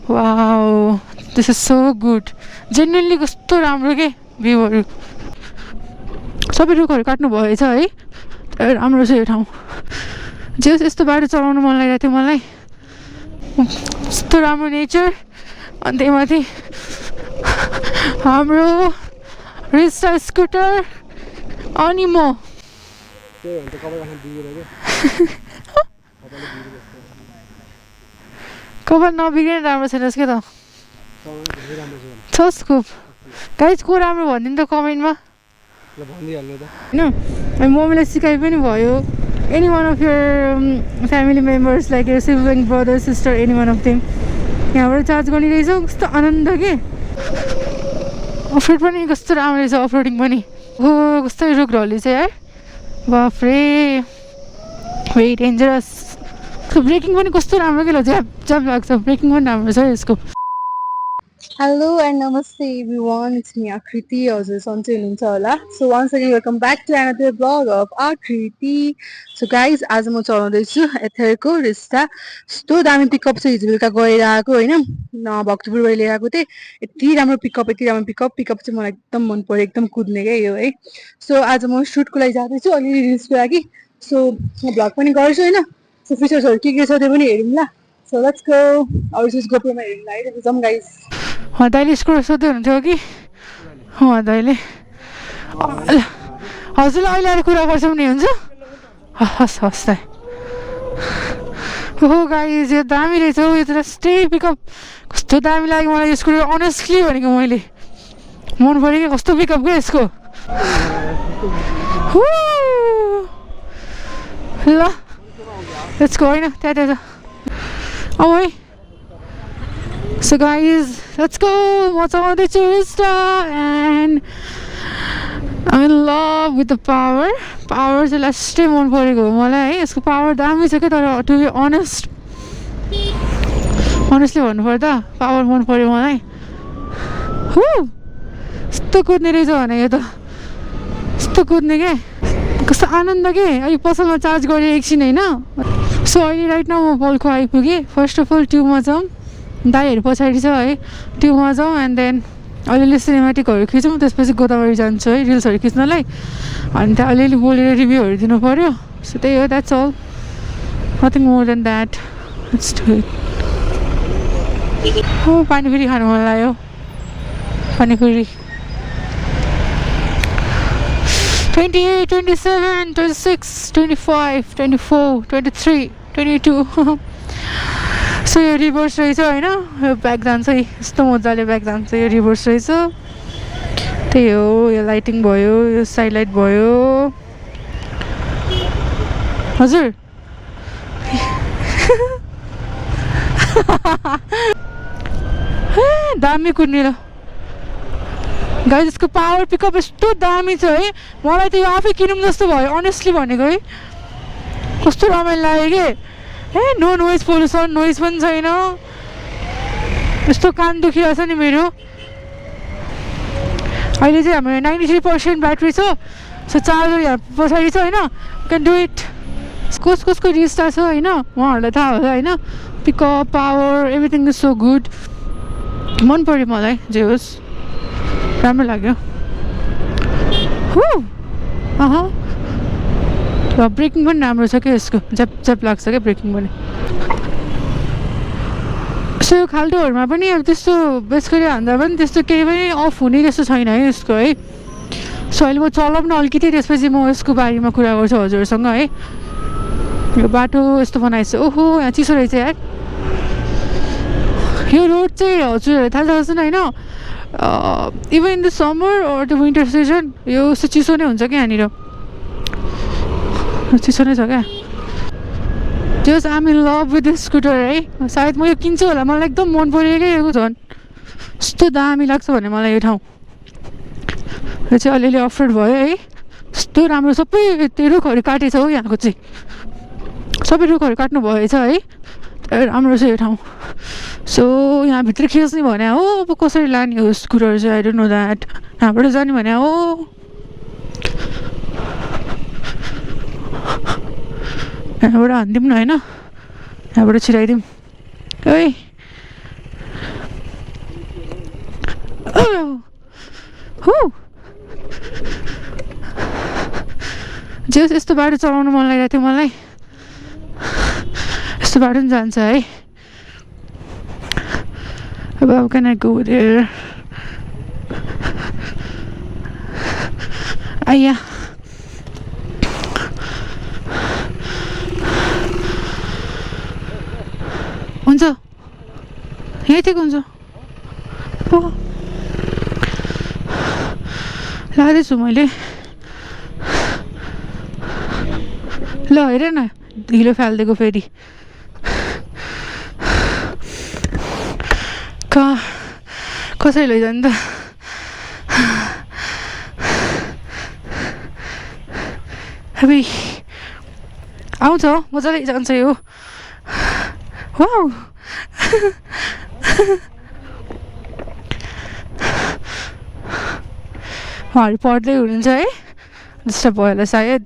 Wow, this is so good. Genuinely कस्तो राम्रो के भ्यूहरु सबै रुखहरु काट्नु भएछ है राम्रो छ यो ठाउँ जे यस्तो बाटो चलाउन मन लागिरहेको थियो मलाई यस्तो राम्रो नेचर अनि त्यहीमाथि हाम्रो रिस्टा स्कुटर अनि म कपाल नबिग्रिने राम्रो छैन के त छ स्कोप गाइज को राम्रो भनिदिनु त कमेन्टमा होइन मम्मीलाई सिकाइ पनि भयो any one of your family members like your sibling brother sister any one of them यहाँबाट चार्ज गर्ने रहेछ कस्तो आनन्द के अफरोड पनि कस्तो राम्रो रहेछ अफरोडिङ पनि हो कस्तो रुख ढल्ली छ यार बाफ्रे भेरी डेन्जरस ब्रेकिङ पनि कस्तो राम्रो के ल ज्याप ज्याप लाग्छ ब्रेकिङ पनि राम्रो छ यसको Hello and namaste everyone, it's me Akriti. हजुर सन्चै हुनुहुन्छ होला. So once again welcome back to another vlog of Akriti. So guys, आज म चलाउँदैछु एथरको रिस्टा. यस्तो दामी पिकअप छ हिजो बेलुका गएर आएको हैन. भक्तपुरबाट लिएर आएको थिएँ. यति राम्रो पिकअप चाहिँ मलाई एकदम मन पर्यो एकदम कुद्ने के यो है. So आज म सुटको लागि जाँदैछु अलि रिल्सको लागि. So म भ्लग पनि गर्छु हैन. So फिचर्सहरु के छ त्यो पनि हेरौँ ल. So let's go. अरु चाहिँ गोप्रोमा हेर्न लागिरहेको छौँ गाइस. दाइले स्कुटर सोध्दै हुनुहुन्थ्यो कि दाइले हजुरलाई अहिले आएर कुरा गर्छौँ नि हुन्छ हस् हस् दाइ हो गाइस यो दामी रहेछ हौ यो त स्टे पिकअप कस्तो दामी लाग्यो मलाई यो स्कुटर अनेस्टली भनेको मैले मन पऱ्यो कि कस्तो पिकअप क्या यसको ल यसको होइन त्यहाँ अब है So guys, let's go! म चलाउँदैछु Rizta and I'm in love with the power. Power चाहिँ लास्टै मन परेको हो मलाई है यसको पावर दामी छ क्या तर to be honest honestly भन्नुपर्दा पावर मन पर्यो मलाई यस्तो कुद्ने रहेछ भने यो त यस्तो कुद्ने के कस्तो आनन्द के अहिले पसलमा चार्ज गरेँ एकछिन होइन सो अहिले राइट नाउ म बल्खु आइपुगेँ फर्स्ट अफ अल ट्युबमा जाउँ दाइहरू पछाडि छ है ट्युबमा जाउँ एन्ड देन अलिअलि सिनेमेटिकहरू खिचौँ त्यसपछि गोदावरी जान्छु है रिल्सहरू खिच्नलाई अनि त्यहाँ अलिअलि बोलेर रिभ्यूहरू दिनु पऱ्यो सो त्यही हो that's all nothing more than that let's do it हो पानीपुरी खानु मन लाग्यो पानीपुरी 28, 27, 26, 25, 24, 23, 22 सो यो रिभर्स रहेछ होइन यो ब्याक जान्छ है यस्तो मजाले ब्याक जान्छ यो रिभर्स रहेछ त्यही हो यो लाइटिङ भयो यो साइड लाइट भयो हजुर दामी कुद्ने ल गाइस यसको पावर पिकअप यस्तो दामी छ है मलाई त यो आफै किनौँ जस्तो भयो अनेस्टली भनेको है कस्तो रमाइलो लाग्यो के नो नोइज पोल्युसन नोइज पनि छैन यस्तो कान दुखिरहेछ नि मेरो अहिले चाहिँ हाम्रो 93% ब्याट्री छ सो चार्जर यहाँ पछाडि छ होइन क्यान डु इट कसको रिस्टा छ होइन उहाँहरूलाई थाहा होला होइन pickup power everything is so good मन पऱ्यो मलाई जे होस् राम्रो लाग्यो र ब्रेकिङ पनि राम्रो छ क्या यसको झ्याप झ्याप लाग्छ क्या ब्रेकिङ पनि सो यो खाल्टोहरूमा पनि अब त्यस्तो बेस गरी हान्दा पनि त्यस्तो केही पनि अफ हुने जस्तो छैन है यसको है सो अहिले म चलाउँ न अलिकति त्यसपछि म यसको बारेमा कुरा गर्छु हजुरहरूसँग है यो बाटो यस्तो बनाएछ ओहो यहाँ चिसो रहेछ यार यो रोड चाहिँ हजुरहरूले थाहा छ होइन even in the summer or the winter season यो यस्तो चिसो नै हुन्छ क्या यहाँनिर चिसो नै छ क्या just I'm in love with this scooter है सायद म यो किन्छु होला मलाई एकदम मन पऱ्यो क्या यो झन् यस्तो दामी लाग्छ भने मलाई यो ठाउँ यो चाहिँ अलिअलि अफरोड भयो है यस्तो राम्रो सबै त्यो रुखहरू काटेछ हौ यहाँको चाहिँ सबै रुखहरू काट्नु भएछ है राम्रो छ यो ठाउँ सो यहाँभित्र खिच्ने भने हो अब कसरी लाने हो स्कुटर चाहिँ आई डोन्ट नो द्याट यहाँबाट जाने भने हो यहाँबाट हानिदिउँ न होइन यहाँबाट छिराइदिउँ है जे यस्तो बाटो चलाउनु मन लागिरहेको थियो मलाई यस्तो बाटो पनि जान्छ है अब how can I go there आइया हुन्छ यही ठिक हुन्छ लाँदैछु मैले ल हेर न हिलो फालिदिएको फेरि कसरी लैजानु त अबे आउँछ मजाले जान्छ यो वाउ उहाँहरू पढ्दै हुनुहुन्छ है डिस्टर्ब भयो होला सायद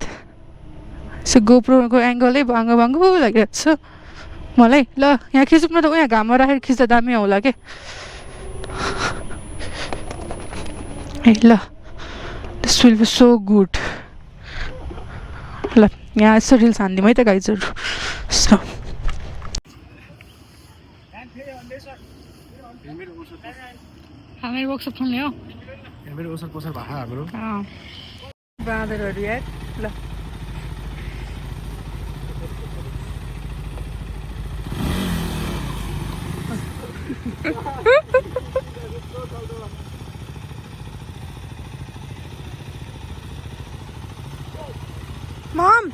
सो गोप्रोको एङ्गलै बाङ्गो बाङ्गो लागिरहेको छ मलाई ल यहाँ खिचौँ न त यहाँ घाममा राखेर खिच्दा दामी होला के ए ल this will be so good ल यहाँ यस्तो रिल्स हानिदिउँ है त गाइजहरू सो हामी वर्कसप खोल्ने हो बाँदरहरू यार ल Mom!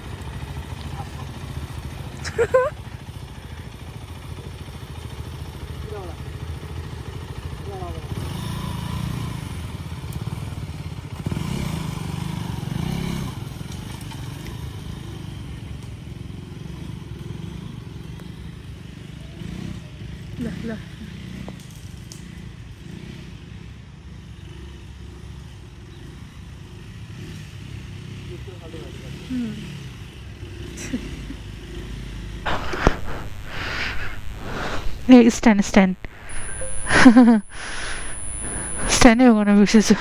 لا Hey, stand. Stand हो गर्न बिर्सेछु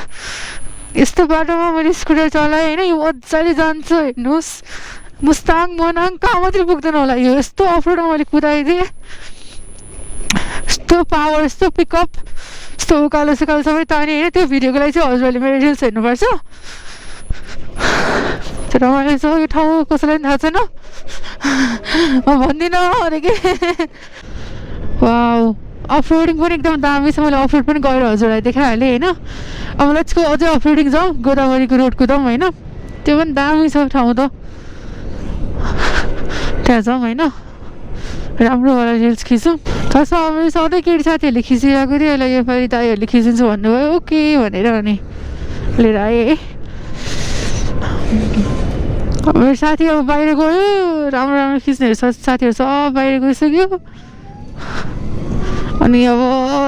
यस्तो बाटोमा मैले स्कुटर चलाएँ होइन यो मजाले जान्छ हेर्नुहोस् मुस्ताङ मनाङ कहाँ मात्रै पुग्दैन होला यो यस्तो अफरोडमा मैले कुदाइदिएँ यस्तो पावर यस्तो पिकअप यस्तो उकालो सुकालो सबै ताने होइन त्यो भिडियोको लागि चाहिँ हजुरहरूले मेरो रिल्स हेर्नुपर्छ तर मैले चाहिँ यो ठाउँ कसैलाई पनि थाहा छैन म भन्दिनँ अरे के वाउ अफरोडिङ पनि एकदम दामी छ मैले अफरोड पनि गएर हजुरलाई देखाइहालेँ होइन अब लेट्सको अझै अफरोडिङ जाउँ गोदावरीको रोड कुदाउँ होइन त्यो पनि दामी छ ठाउँ त त्यहाँ जाउँ होइन राम्रोवाला रिल्स खिचौँ खासमा अब सधैँ केटी साथीहरूले खिचिरहेको थियो यसलाई योपालि दाइहरूले खिचिदिन्छु भन्नुभयो ओके भनेर अनि लिएर आएँ है मेरो साथी अब बाहिर गयो राम्रो खिच्नेहरू साथीहरू सब बाहिर गइसक्यो अनि अब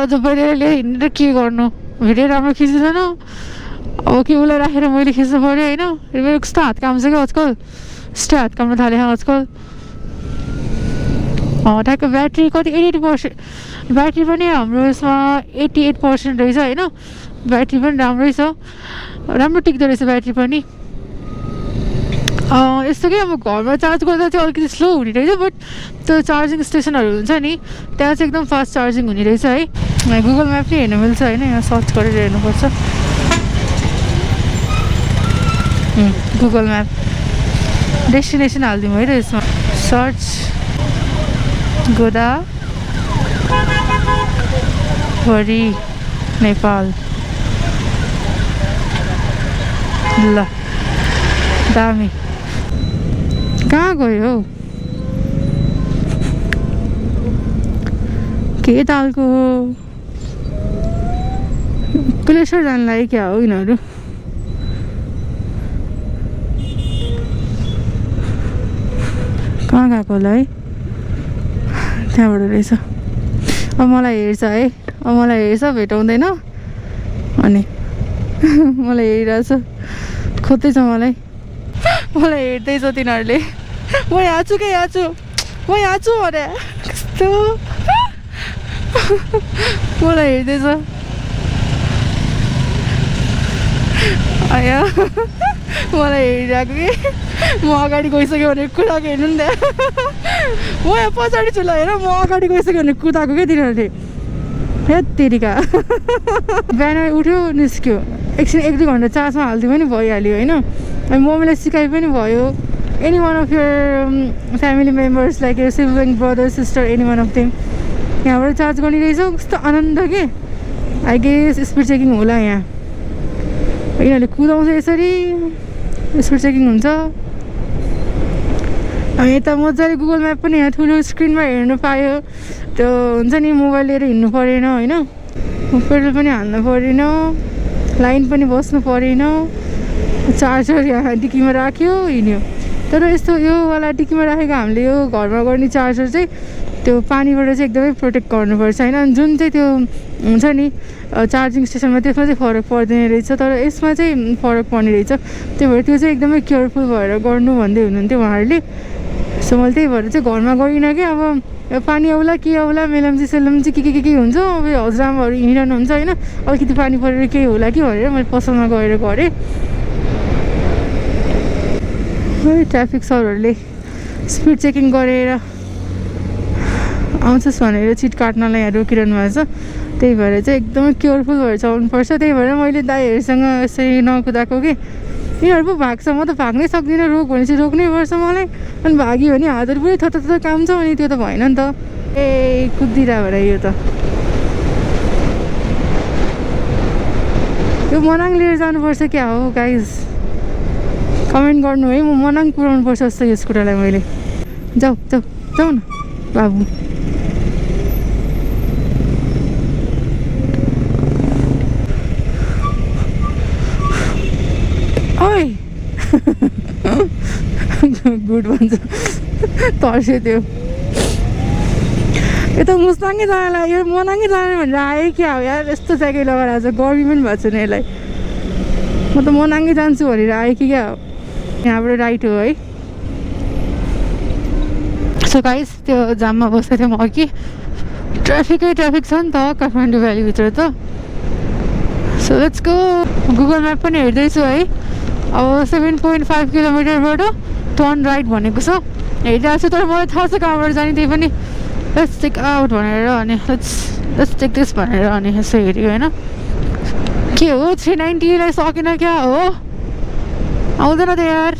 अझ बाहिर हिँडेर के गर्नु भिडियो राम्रो खिच्दैन अब के उसलाई राखेर मैले खिच्नु पऱ्यो होइन मेरो कस्तो हात काम छ क्या आजकल यस्तो हात काम्न थालेँ आजकल ठ्याक्क ब्याट्री कति 88% ब्याट्री पनि हाम्रो यसमा 88% रहेछ होइन ब्याट्री पनि राम्रै छ राम्रो टिक्दो रहेछ ब्याट्री पनि यस्तो कि अब घरमा चार्ज गर्दा चाहिँ अलिकति स्लो हुने रहेछ बट त्यो चार्जिङ स्टेसनहरू हुन्छ नि त्यहाँ चाहिँ एकदम फास्ट चार्जिङ हुने रहेछ है गुगल म्याप पनि हेर्नु मिल्छ होइन यहाँ सर्च गरेर हेर्नुपर्छ गुगल म्याप डेस्टिनेसन हालिदिउँ है त यसमा सर्च गोदावरी नेपाल ल दामी कहाँ गयो हौ के तालको क्लेसर जानु लाग्यो क्या हो यिनीहरू कहाँ गएको होला है त्यहाँबाट रहेछ अब मलाई हेर्छ है अब मलाई हेर्छ भेटाउँदैन अनि मलाई हेरिरहेछ खोज्दैछ मलाई हेर्दैछ तिनीहरूले म यहाँ छु क्या यहाँ छु म यहाँ छु अरे कस्तो मलाई हेर्दैछ आयो मलाई हेरिरहेको कि म अगाडि गइसक्यो भने कुदाएको हेर्नु नि त म यहाँ पछाडि छु ल हेर म अगाडि गइसक्यो भने कुदाएको क्या तिनीहरूले हेत्तेरिका बिहान उठ्यो निस्क्यो एकछिन 1-2 घन्टा चासमा हालिदियो पनि भइहाल्यो होइन अनि मम्मीलाई सिकाइ पनि भयो any one of your family members like your sibling brother sister any one of them यहाँबाट चार्ज गर्ने रहेछ कस्तो आनन्द के आई गेस स्पिड चेकिङ होला यहाँ यिनीहरूले कुदाउँछ यसरी स्पिड चेकिङ हुन्छ अनि यता मजाले गुगल म्याप पनि यहाँ ठुलो स्क्रिनमा हेर्नु पायो त्यो हुन्छ नि मोबाइल लिएर हिँड्नु परेन होइन पेट्रोल पनि हाल्नु परेन लाइन पनि बस्नु परेन चार्जर यहाँ डिक्कीमा राख्यो हिँड्यो तर यस्तो योवाला डिक्कीमा राखेको हामीले यो घरमा गर्ने चार्जर चाहिँ त्यो पानीबाट चाहिँ एकदमै प्रोटेक्ट गर्नुपर्छ होइन अनि जुन चाहिँ त्यो हुन्छ नि चार्जिङ स्टेसनमा त्यसमा चाहिँ फरक पर्दैन रहेछ तर यसमा चाहिँ फरक पर्ने रहेछ त्यही भएर त्यो चाहिँ एकदमै केयरफुल भएर गर्नु भन्दै हुनुहुन्थ्यो उहाँहरूले सो मैले त्यही भएर चाहिँ घरमा गइनँ कि अब पानी आउला के आउला मेलम्ची सेलम्ची के हुन्छ अब हजुरआमाहरू हिँडिरहनुहुन्छ होइन अलिकति पानी परेर केही होला कि भनेर मैले पसलमा गएर गरेँ है ट्राफिक सरहरूले स्पिड चेकिङ गरेर आउँछस् भनेर चिट काट्नलाई यहाँ रोकिरहनु भएको छ त्यही भएर चाहिँ एकदमै केयरफुल भएर चलाउनुपर्छ त्यही भएर मैले दाइहरूसँग यसरी नकुदाएको कि यिनीहरू पो भाग्छ म त भाग्नै सक्दिनँ रोक भनेपछि रोक्नै पर्छ मलाई अनि भाग्यो भने हातहरू पुरै थत काम छ अनि त्यो त भएन नि त ए कुदिरहेको भएर यो त यो मनाङ लिएर जानुपर्छ क्या हो गाइज कमेन्ट गर्नु है म मनाङ पुऱ्याउनु पर्छ जस्तो यो स्कुटरलाई मैले जाऊ न बाबु ओइ गुड भन्छ तर्स्यो त्यो यो त मुस्ताङै जानेलाई यो मनाङै जाने भनेर आयो क्या हो यार यस्तो ज्याकेट लगाएर आज गर्मी पनि भएको छैन यसलाई म त मनाङै जान्छु भनेर आयो कि क्या हो यहाँबाट राइट हो है सो गाइस त्यो जाममा बसेको थिएँ म अघि ट्राफिक छ नि त काठमाडौँ भ्यालीभित्र त so let's go Google map पनि हेर्दैछु है अब 7.5 किलोमिटरबाट टर्न राइट भनेको छ हेरिरहेको छु तर मलाई थाहा छ कहाँबाट जाने त्यही पनि लेट्स टेक आउट भनेर अनि लेट्स टेक दिस भनेर अनि यसो हेऱ्यो होइन के हो 390लाई सकेन क्या हो आउँदैन त यार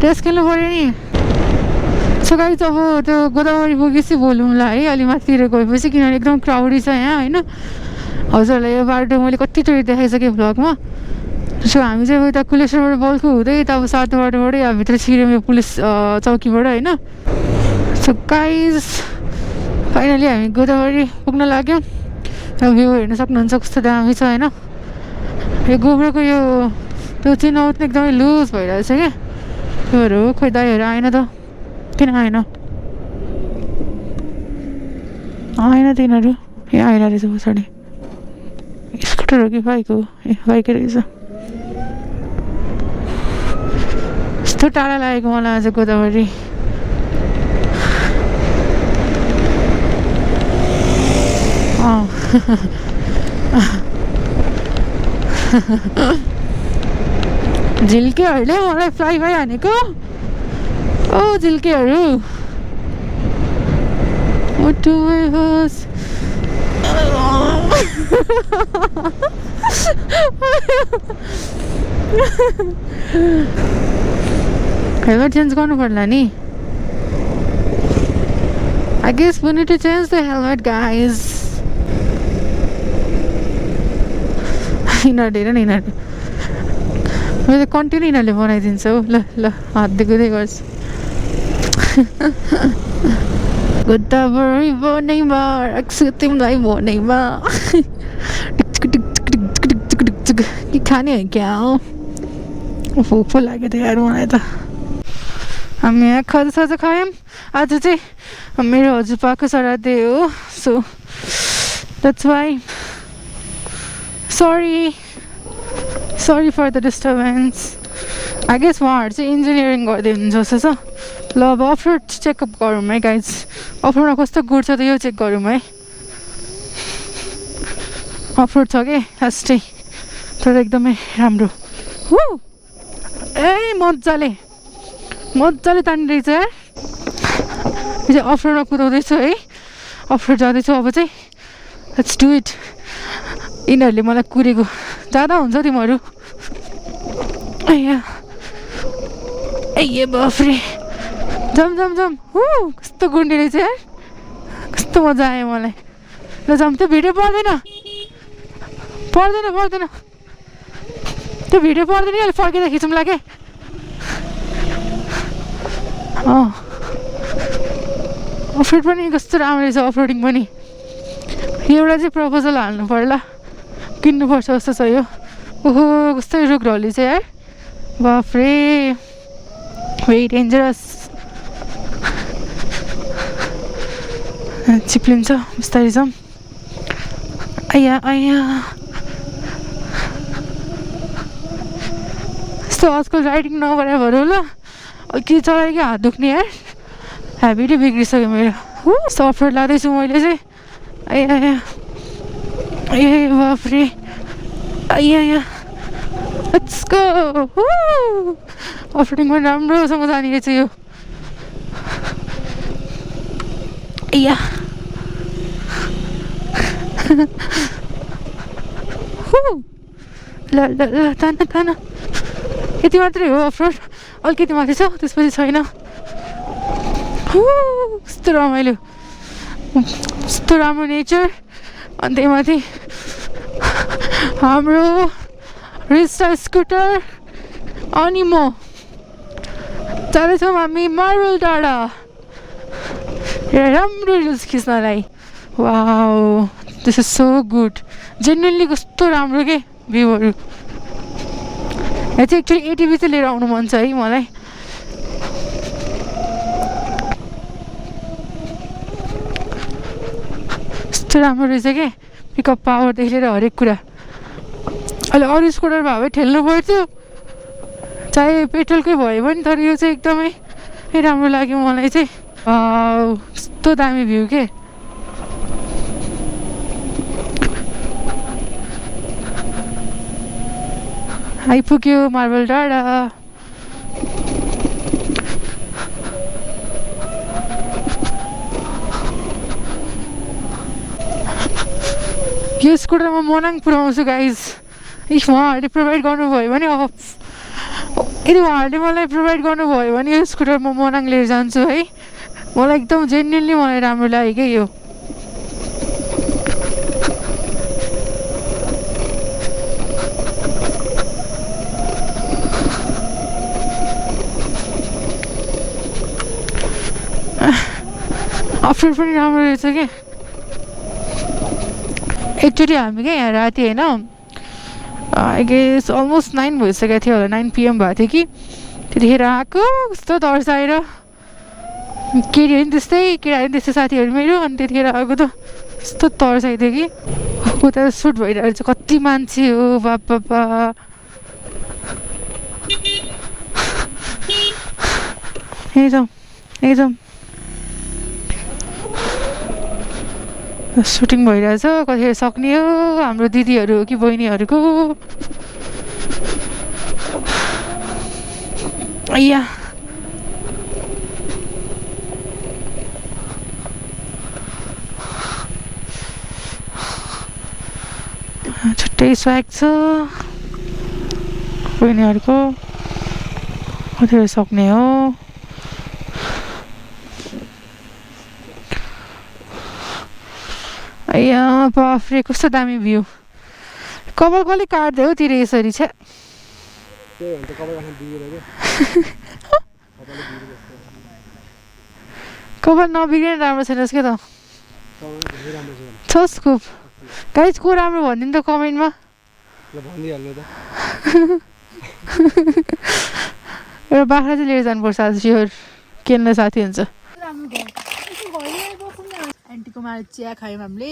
टेस्ट खेल्नु पऱ्यो नि सो गाइस अब त्यो गोदावरी पुगेपछि बोलौँला है अलि माथितिर गएपछि किनभने एकदम क्राउडी छ यहाँ होइन हजुरहरूलाई यो बाटो मैले कतिचोटि देखाइसकेँ भ्लगमा सो हामी चाहिँ यता कुलेश्वरबाट बल्खु हुँदै यता अब 7 बाटोबाटै हामीभित्र छिर्यौँ यो पुलिस चौकीबाट होइन सो गाइस फाइनली हामी गोदावरी पुग्न लाग्यौँ भ्यू हेर्न सक्नुहुन्छ कस्तो दामी छ होइन यो गोब्रोको यो त्यो चिनाउट एकदमै लुज भइरहेछ क्या त्योहरू हो खोइ दाइहरू आएन त किन आएन तिनीहरू ए आएर रहेछ पछाडि स्कुटर हो कि बाइक हो ए बाइकै रहेछ यस्तो टाढा लागेको मलाई आज गोदावरी झिल्केहरूले मलाई फ्लाइ बाई हानेको ओ झिल्केहरू हेलमेट चेन्ज गर्नु पर्ला नि I guess we need to change the helmet guys यिनीहरू हेर न यिनीहरू मैले कन्टिन्यू यिनीहरूले बनाइदिन्छ हौ ल हात देखाउँदै गर्छ गोदावरी बनैमा राख्छु तिमीलाई बनैमा के खाने हो क्या हो भोक पो लाग्यो त यार मलाई त हामी यहाँ खाजा खायौँ आज चाहिँ मेरो हजुरपाको श्राद्धै हो so that's why sorry for the disturbance I guess उहाँहरू चाहिँ इन्जिनियरिङ गर्दै हुनुहुन्छ जस्तो छ ल अब अफरोड चेकअप गरौँ है गाइज अफरोडमा कस्तो गुड छ त यो चेक गरौँ है अफरोड छ कि लास्टै तर एकदमै राम्रो ए मजाले तान्ने रहेछ यार यो चाहिँ अफ रोडमा कुदाउँदैछु है अफ रोड जाँदैछु अब चाहिँ लेट्स डु इट यिनीहरूले मलाई कुरेको जाँदा हुन्छ तिमीहरू ए बाफ्रे जम कस्तो गुन्डी रहेछ यार कस्तो मजा आयो मलाई ल जम त्यो भिडियो पर्दैन त्यो भिडियो पर्दैन अहिले फर्केर खिचौँला के अफरोड पनि कस्तो राम्रो रहेछ अफरोडिङ पनि एउटा चाहिँ प्रपोजल हाल्नु पर्ला किन्नुपर्छ जस्तो छ यो ओहो कस्तो रुख ढली छ यार बाफ्रे भेरी डेन्जरस चिप्लिन्छ बिस्तारै जाउँ आया यस्तो आजकल राइडिङ नगरे भएर ल के चलायो कि हात दुख्ने यार ह्याबिटै बिग्रिसक्यो मेरो सफ्टवेयर लाँदैछु मैले चाहिँ ए बाफ्रे लेट्स गो अफरोडिङ पनि राम्रोसँग जाने रहेछ यो ल तान यति मात्रै हो अफरोड अलिकति माथि छ त्यसपछि छैन कस्तो रमाइलो कस्तो राम्रो नेचर अनि त्यही माथि हाम्रो रिस्टा स्कुटर अनि म जाँदैछौँ हामी मार्बल डाँडा राम्रो रिल्स खिच्नलाई wow this is so good genuinely कस्तो राम्रो के भ्यूहरू यहाँ चाहिँ एक्चुअली एटिभी चाहिँ लिएर आउनु मन छ है मलाई कस्तो राम्रो रहेछ के पिकअप पावरदेखि लिएर हरेक कुरा अहिले अरू स्कुटर भए ठेल्नु पर्थ्यो चाहे पेट्रोलकै भयो पनि तर यो चाहिँ एकदमै राम्रो लाग्यो मलाई चाहिँ कस्तो दामी भ्यू के आइपुग्यो मार्बल डाँडा यो स्कुटरमा मोनाङ पुऱ्याउँछु गाइज इफ उहाँहरूले प्रोभाइड गर्नुभयो भने यदि उहाँहरूले मलाई प्रोभाइड गर्नुभयो भने यो स्कुटर म मोनाङ लिएर जान्छु है मलाई एकदम जेन्युनली मलाई राम्रो लाग्यो क्या यो अफरोड पनि राम्रो रहेछ क्या एकचोटि हामी क्या यहाँ राति होइन आई गेस अलमोस्ट 9 भइसकेको थियो होला 9 PM भएको थियो कि त्यतिखेर आएको कस्तो तर्साएर केटीहरू पनि त्यस्तै केटाहरू पनि त्यस्तै साथीहरू मेरो अनि त्यतिखेर आएको त कस्तो तर्साइदियो कि उता सुट भइरहेको छ कति मान्छे हो बाबा एकदम सुटिङ भइरहेछ कतिखेर सक्ने हो हाम्रो दिदीहरू कि बहिनीहरूको छुट्टै स्वाग छ बहिनीहरूको कतिखेर सक्ने हो बाफ्रे कस्तो दामी भ्यू कपाल कसले काट्दै हो तिर यसरी छ कपाल नबिग्रिने राम्रो छैनस् क्या त छस् खुब गाइज को राम्रो भनिदिनु त कमेन्टमा एउटा बाख्रा चाहिँ लिएर जानुपर्छ आज स्योर किन्न साथी हुन्छ आन्टीकोमा चिया खायौँ हामीले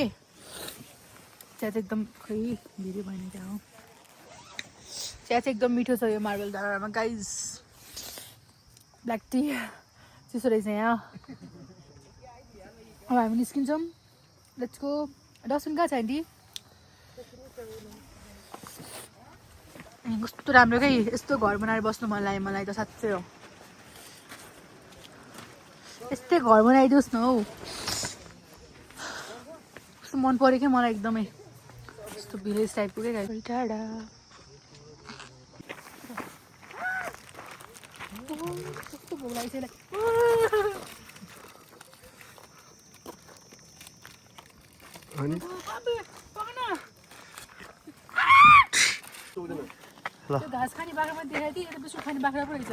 चिया चाहिँ एकदम खै धेरै भएन त्यहाँ हो चिया चाहिँ एकदम मिठो छ यो मार्बल डाँडामा गाइज ब्ल्याक टी चिसो रहेछ यहाँ अब हामी निस्किन्छौँ लेट्स गो डस्टबिन कहाँ छ आन्टी कस्तो राम्रो क्या यस्तो घर बनाएर बस्नु मन लाग्यो मलाई त साँच्चै हो यस्तै घर बनाइदियोस् न हौ कस्तो मन पऱ्यो क्या मलाई एकदमै यस्तो भिलेज टाइपको क्या टाढा कस्तो भोक लागेको छ घाँस खाने बाख्रामा देखाएको थिएँ यता सुख खाने बाख्रा पो रहेछ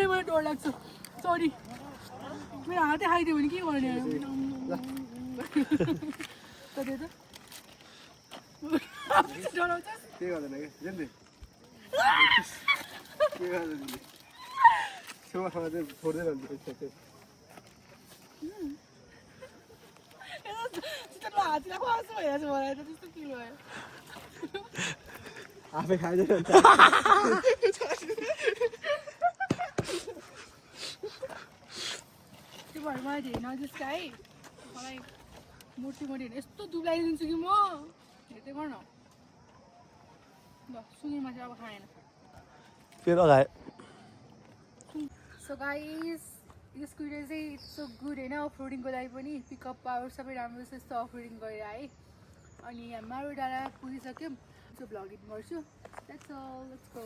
मलाई डर लाग्छ सरी मेरो हातै खाइदियो भने के गर्ने हातलाई खुवाउँछु भइरहेको छ मलाई त त्यस्तो के भयो आफै खाइदिएर हुन्छ त्यो भएर मलाई धेरै नजिस्क है मलाई मोटी मोटी यस्तो दुब्लाइदिन्छु कि म हेर्दै गर्न ल सुँगुरमा चाहिँ अब खाएन पेट लगायो सो गाइस यो स्कुटर चाहिँ इट्स सो गुड होइन अफ रोडिङको लागि पनि पिकअप पावर सबै राम्रो छ यस्तो अफ रोडिङ गरेर आएँ अनि मारु डाँडा पुगिसक्यौँ सो भ्लगिङ गर्छु लेट्स गो